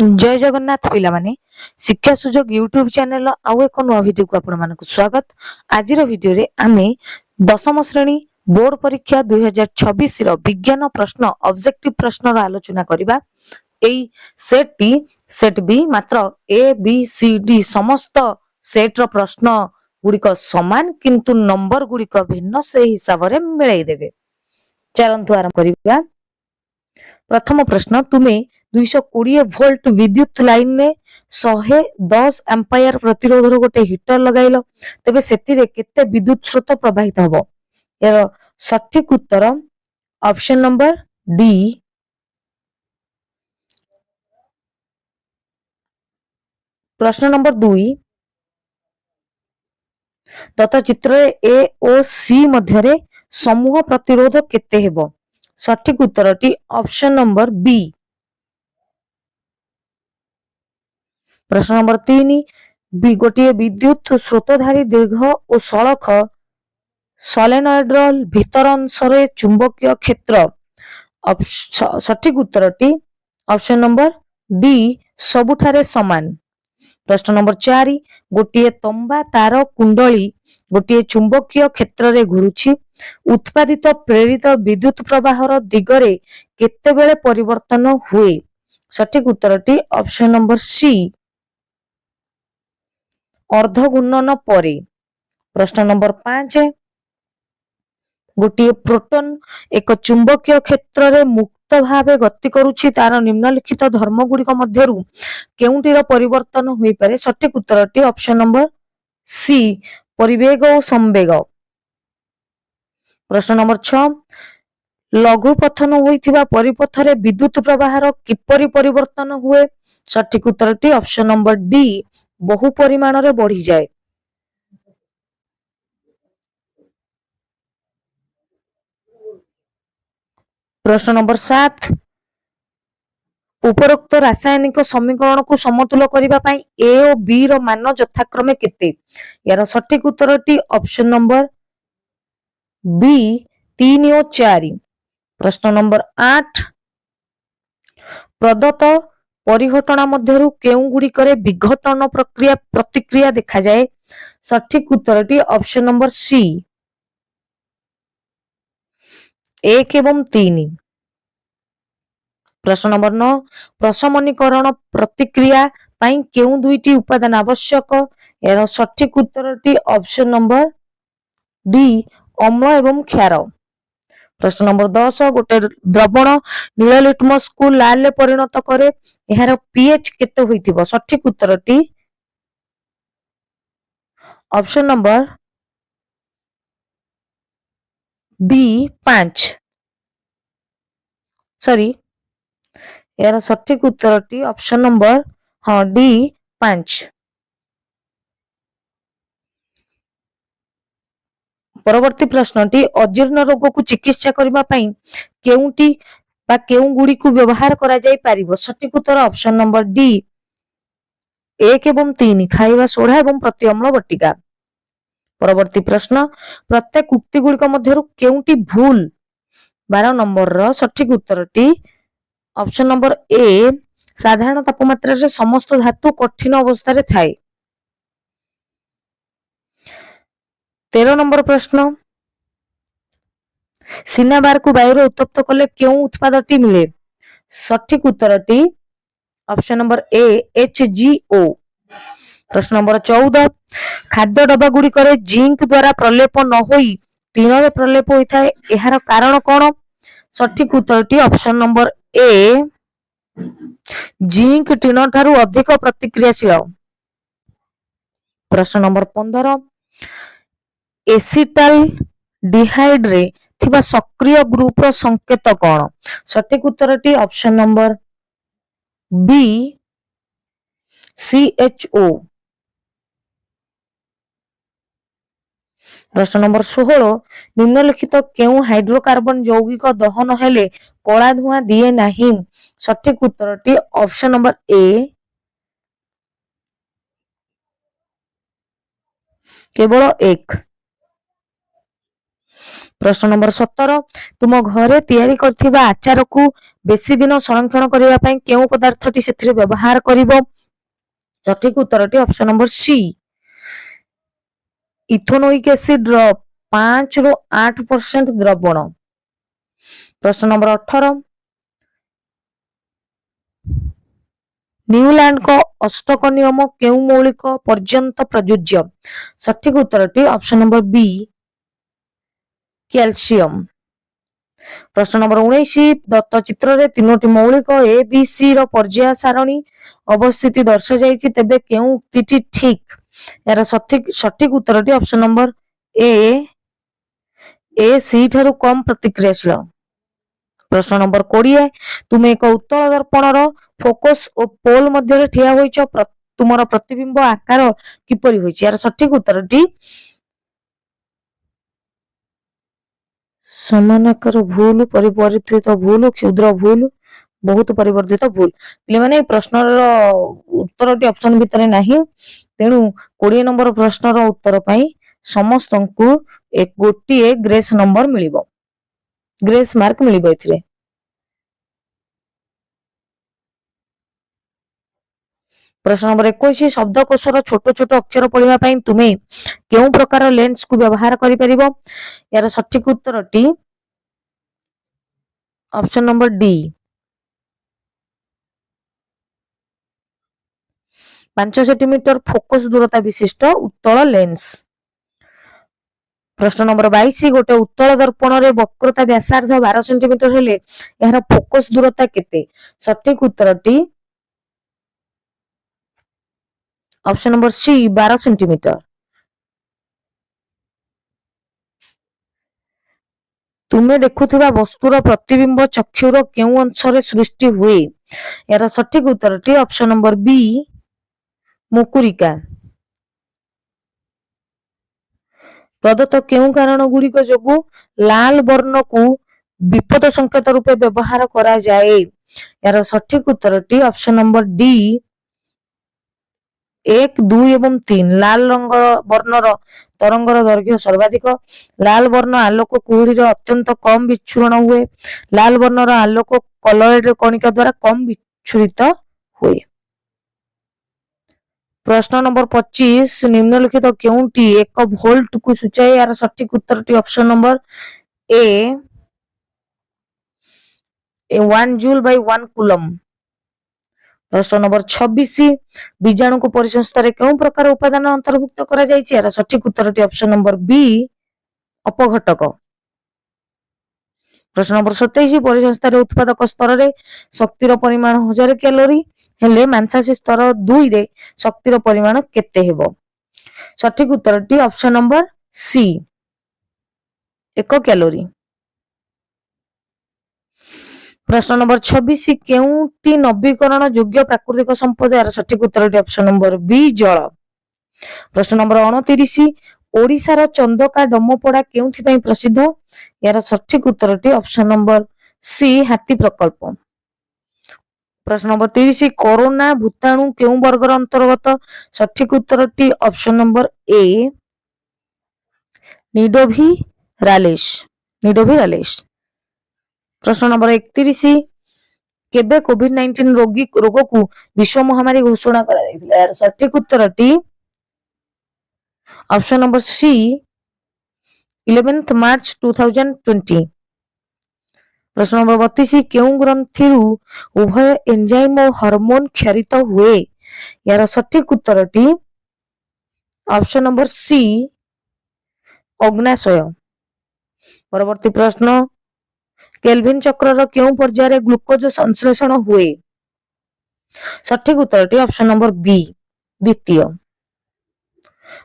जय जगन्नाथ पिला माने शिक्षा सुजोग यूट्यूब चैनल आउ एक नुआ वीडियो को आपण मानक स्वागत। आज वीडियो रे आमे दशम श्रेणी बोर्ड परीक्षा 2026 रो विज्ञान प्रश्न ऑब्जेक्टिव प्रश्न रो आलोचना करिबा। एई सेट बी मात्र ए बी सी डी समस्त सेट रो प्रश्न गुड़िक समान किंतु नंबर गुड़िक भिन्न से हिसाब रे मिलाई देबे। चलंतु आरंभ करिबा। प्रथम प्रश्न तुमे 220 वोल्ट विद्युत लाइन ने 110 एम्पायर प्रतिरोधर गोटे हीटर लगाइल तेबे सेतिरे केते विद्युत स्रोत प्रवाहित हबो। यार सठिक उत्तर ऑप्शन नंबर डी। प्रश्न नंबर 2 दत्त चित्र ए ओ सी मध्यरे समूह प्रतिरोध केते हेबो। सठिक उत्तरटी ऑप्शन नंबर बी। प्रश्न नंबर 3 गोटे विद्युत स्रोतधारी दीर्घ और सड़क सॉलेनॉइड भीतर अंशरे चुंबकीय क्षेत्र। सठिक उत्तरटी ऑप्शन नंबर डी सबुठारे समान। प्रश्न नंबर 4 गोटे तंबा तार कुंडली गोटे चुंबकीय क्षेत्र रे घुरुछि उत्पादित प्रेरित विद्युत प्रवाहर दिगरे केतेबेले परिवर्तन हुए। सठिक उत्तरटी ऑप्शन नंबर सी अर्ध गुणन परे। प्रश्न नंबर 5 गोटे प्रोटॉन एक चुंबकीय क्षेत्र रे मुक्त भावे गति करूछि तार निम्नलिखित धर्म गुड़िक मध्यरु केउंटीर परिवर्तन होई पारे। सठिक उत्तरटी ऑप्शन नंबर सी परिवेग और संवेग। प्रश्न नंबर 6 लघु पथन होइथिबा परिपथरे विद्युत प्रवाहर किपरि परिवर्तन हुए। सठिक उत्तरटी ऑप्शन नंबर डी बहु परिमाण रे बढ़ी जाए। प्रश्न नंबर 7 उपरोक्त रासायनिक समीकरण को समतुल करिबा पई ए और बी रो मान यथाक्रमे केते। यार सठिक उत्तरटी ऑप्शन नंबर बी 3 और 4। प्रश्न नंबर 8 प्रदत्त परिघटना मध्यरु केउ गुड़िकरे विघटन प्रक्रिया प्रतिक्रिया देखा जाए। सठिक उत्तरटी ऑप्शन नंबर सी 1 एवं 3। प्रश्न नंबर 9 प्रशमनीकरण प्रतिक्रिया पई केउ दुईटी उपादान आवश्यक। यार सठिक उत्तरटी ऑप्शन नंबर डी अम्ल एवं क्षार। प्रश्न नंबर 10 गोटे द्रवण नील लिटमस को लाल परिणत करे यार पीएच केते होइथिबो। सठिक उत्तरटी ऑप्शन नंबर बी 5 सॉरी यार सठिक उत्तरटी ऑप्शन नंबर हाँ डी 5। परवर्ती प्रश्नटी अजीर्ण रोग को चिकित्सा करबा पई केउंटी बा केउ गुडी को व्यवहार करा जाई पारिबो। सठिक उत्तर ऑप्शन नंबर डी 1 एवं 3 खाइबा सोडा एवं प्रति अम्ल बटिका। परवर्ती प्रश्न प्रत्येक उक्ति गुडिक मध्यरु केउंटी भूल। 12 नंबर रो सठिक उत्तरटी ऑप्शन नंबर ए साधारण तापमात्रा रे समस्त धातु कठिन अवस्था रे थाए। 13 नंबर प्रश्न सिनाबार को वायु रे उत्तप्त कले केउ उत्पादटी मिले। सठिक उत्तरटी ऑप्शन नंबर ए HGO। प्रश्न नंबर 14 खाद्य डब्बा गुडी करे जिंक द्वारा प्रलेप न होई टीन रे प्रलेप होई थाए एहार कारण कोन। सठिक उत्तरटी option number A zinc tin थारु अधिक प्रतिक्रियाशील। प्रश्न नंबर 15 एसिटाल डिहाइड रे थिबा सक्रिय ग्रुप रो संकेत कोन। सठिक उत्तरटी ऑप्शन नंबर बी CHO। प्रश्न नंबर 16 निम्नलिखित केउ हाइड्रोकार्बन यौगिक दहन हेले कला धुआं दिए नाही। सठिक उत्तरटी ऑप्शन नंबर ए केवल 1। प्रश्न नंबर 17 तुम घरे तैयारी करथिबा आचार को बेसी दिन संरक्षण करबा पई केउ पदार्थटी सेथिरे व्यवहार करिवो सठिक उत्तरटी option number C ethanoic acid रो 5 ରୁ 8% द्रवण। प्रश्न नंबर 18 न्यूलैंड को अष्टक नियम केउ मौलिक पर्यंत प्रयोज्य सठिक उत्तरटी ऑप्शन नंबर बी कैल्शियम। प्रश्न नंबर 19 दत्त चित्र रे तीनोटी मौलिक ए बी सी रो पर्याय सारणी अवस्थिति दर्शा जायछि तेबे केउ उक्तिटी ठीक यार सठिक उत्तरटी ऑप्शन नंबर ए सी ठारू कम प्रतिक्रियाशील। प्रश्न नंबर 20 तुम एक उत्तल दर्पण रो फोकस और पोल मध्य ठिया होइछ तुमर प्रतिबिंब आकार किपरि होइछ यार सठिक उत्तरटी समान आकार भूल परिवर्तित भूल क्षुद्र भूल बहुत परिवर्तित भूल पे माने प्रश्न उत्तर ऑप्शन भितर नहीं तेणु 20 नंबर प्रश्न उत्तर पाई समस्त को एक गोटे ग्रेस नंबर मिलिबो ग्रेस मार्क मिलिबो एथिरे। प्रश्न नंबर 21 शब्दकोशर छोट छोट अक्षर पढ़िबा पई तुमे केउ प्रकार लेंस को व्यवहार करि परिबो यार सठिक उत्तरटी option number D 5 centimetre focus दूरता विशिष्ट उत्तल लेंस। प्रश्न नंबर 22 गोटे उत्तल दर्पण रे वक्रता व्यासार्ध 12 सेंटीमीटर हेले यार फोकस दूरता केते सठिक उत्तरटी ऑप्शन नंबर सी 12 सेंटीमीटर। तुमे देखुथिबा वस्तुर प्रतिबिंब चक्षुर केउ अंशरे सृष्टि हुए यार सठिक उत्तरटी ऑप्शन नंबर बी मुकुरिका। प्रदत्त केउ कारण गुड़िक जोगु लाल वर्ण को विपद संकेत रूपे व्यवहार करा जाए यार सठिक उत्तरटी ऑप्शन नंबर डी 1 2 एवं 3 लाल रंग वर्णर तरंगर दैर्घ्य सर्वाधिक लाल वर्ण आलोक कुहुड़ी अत्यंत कम विच्छुरण हुए लाल वर्णर आलोक कलरेड कणिका द्वारा कम विच्छुरित हुए। प्रश्न नंबर 25 निम्नलिखित केउंटी 1 वोल्ट को सूचाए यार सठिक उत्तरटी option number A 1 joule by 1 coulomb. प्रश्न नंबर 26 बीजाणु को परिसंस्था केउ प्रकार उपादान अंतर्भुक्त करा जायछि यार सठिक उत्तरटी ऑप्शन नंबर बी अपघटक। प्रश्न नंबर 27 परिसंस्था उत्पादक स्तर रे शक्तिर परिमाण 1000 कैलोरी हेले मांसाशी स्तर 2 रे शक्तिर परिमाण केते हेबो सठिक उत्तरटी ऑप्शन नंबर सी 1 कैलोरी। प्रश्न नंबर 26 केउटी नवीकरण योग्य प्राकृतिक संपद यार सठिक उत्तरटी ऑप्शन नंबर बी जल। प्रश्न नंबर 29 ओडिशार चंदका डमपड़ा केउथि पई प्रसिद्ध यार सठिक उत्तरटी ऑप्शन नंबर सी हाथी प्रकल्प। प्रश्न नंबर 30 कोरोना भूताणु केउ वर्गर अंतर्गत सठिक उत्तरटी ऑप्शन नंबर ए निडोभी रालेस। प्रश्न नंबर 31 केबे कोविड-19 रोग को विश्व महामारी घोषणा करा जायतिला यार सठिक उत्तरटी ऑप्शन नंबर सी 11 मार्च 2020। प्रश्न नंबर 32 केउ ग्रंथि उभय एंजाइम और हार्मोन क्षरित हुए यार सठिक उत्तरटी ऑप्शन नंबर सी अग्नाशय। परवर्ती प्रश्न केल्विन चक्र केउ पर्याय ग्लूकोज संश्लेषण हुए सठिक उत्तरटी ऑप्शन नंबर बी द्वितीय।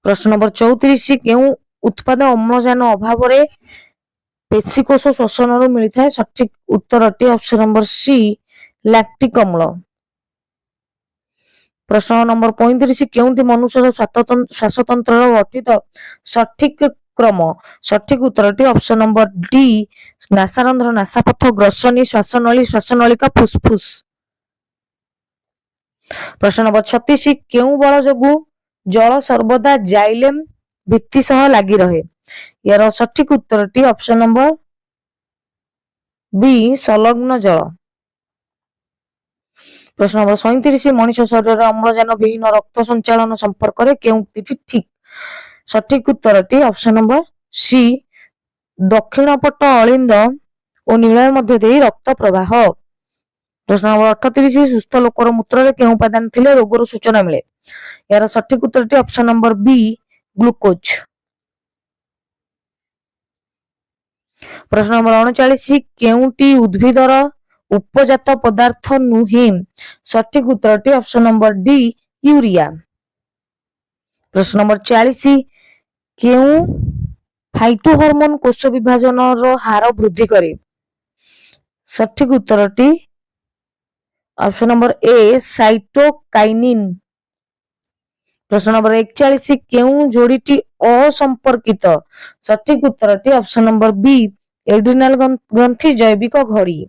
प्रश्न नंबर 34 केउ उत्पाद अम्लजान अभाव रे पेशीकोष श्वसन मिलता है सठिक उत्तरटी ऑप्शन नंबर सी लैक्टिक अम्ल। प्रश्न नंबर 35 केउंटी मनुष्य श्वासतंत्र गठित सठिक क्रम सठिक उत्तरटी ऑप्शन नंबर डी नासारंध्र नासापथ ग्रसनी श्वासनलिका फुसफुस। प्रश्न नंबर 36 केउ बल जोगु जल सर्वदा जाइलेम भित्ति सह लागि रहे यार सठिक उत्तरटी ऑप्शन नंबर बी संलग्न जल। प्रश्न नंबर 37 मनुष्य शरीर अम्लजान विहीन रक्त संचालन संपर्क में केउक्ति ठीक। सठिक उत्तरटी ऑप्शन नंबर सी दक्षिण पट अलिंद और नीलय मध्य दे रक्त प्रवाह। प्रश्न नंबर 38 सुस्थ लोकर मूत्र के उपादान थिले रोगर सूचना मिले। यार सठिक उत्तरटी ऑप्शन नंबर बी ग्लूकोज। प्रश्न नंबर 39 केउटी उद्भिदर उपजात पदार्थ नुहे। सठिक उत्तरटी ऑप्शन नंबर डी यूरिया। प्रश्न नंबर 40 केउ फाइटो हार्मोन कोष विभाजन हार वृद्धि करे। सठिक उत्तरटी ऑप्शन नंबर ए साइटोकाइनिन। प्रश्न नंबर 41 केउ जोड़ीटी असंपर्कित। सठिक उत्तरटी ऑप्शन नंबर बी एड्रिनल ग्रंथि जैविक घड़ी।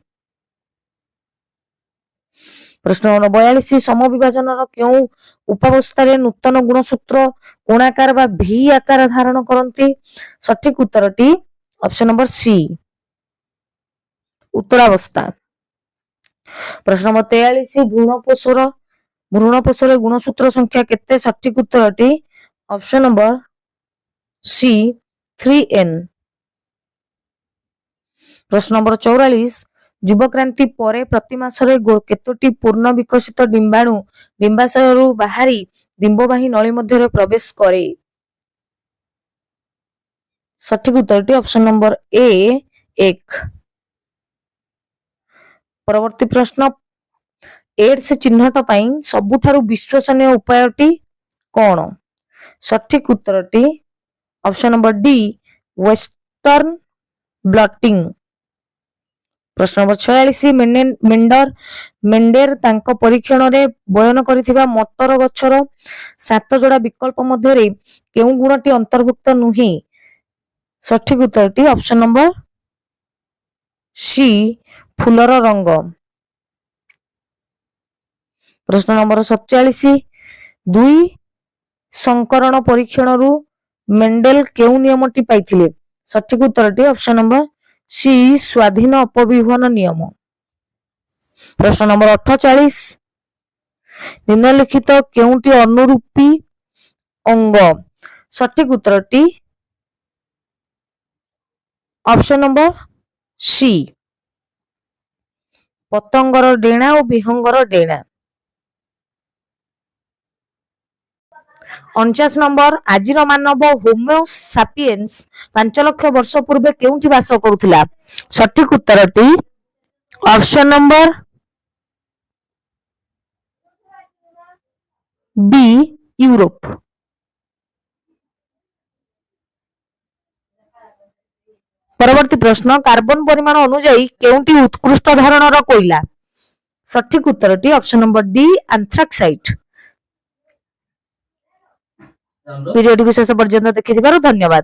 प्रश्न नंबर 42 समविभाजन केउ उपावस्था नूतन गुणसूत्र कोणाकार बा भी आकार धारण करती। सठिक उत्तरटी ऑप्शन नंबर सी उत्तरावस्था। प्रश्न नंबर 43 भ्रूणपोषर गुणसूत्र संख्या केते। सठिक उत्तरटी ऑप्शन नंबर सी 3n। प्रश्न नंबर 44 जीवक्रांति परे प्रति मासरे केतोटी पूर्ण विकसित डिंबाणु डिंबाशयरु बाहरी डिंबवाही नली मध्य प्रवेश करे। सठिक उत्तरटी ऑप्शन नंबर ए 1। परवर्ती प्रश्न एड्स चिन्हट पाई सबुठारु विश्वसनीय उपायटी कौन। सठिक उत्तरटी option number D western blotting. प्रश्न नंबर 46 मेंडेर तांको परीक्षण रे बयन करिथिबा मटर गछर 7 जोड़ा विकल्प मध्यरे केउ गुणटी अंतर्भुक्त नुहे। सठिक उत्तरटी ऑप्शन नंबर सी फूलर रंग। प्रश्न नंबर 47 दुई संकरण परीक्षण रु मेंडेल केउ नियमटी पाइथिले। सठिक उत्तरटी ऑप्शन नंबर सी स्वाधीन अपविहन नियम। प्रश्न नंबर 48 निम्नलिखित केउटी अनुरूपी अंग। सठिक उत्तरटी ऑप्शन नंबर सी पतंगर डेणा और विहंगर डेणा। 49 नंबर आजिर मानव होमो सापियंस 5 लाख वर्ष पूर्वे केउठी वास करुथिला। सठिक उत्तरटी ऑप्शन नंबर बी यूरोप। परवर्ती प्रश्न कार्बन परिमाण अनुଯାयी केउठी उत्कृष्ट धारणर कोइला। सठिक उत्तरटी ऑप्शन नंबर डी एंथ्राक्साइट। वीडियो को शेष पर्यंत देखिथिबारु धन्यवाद।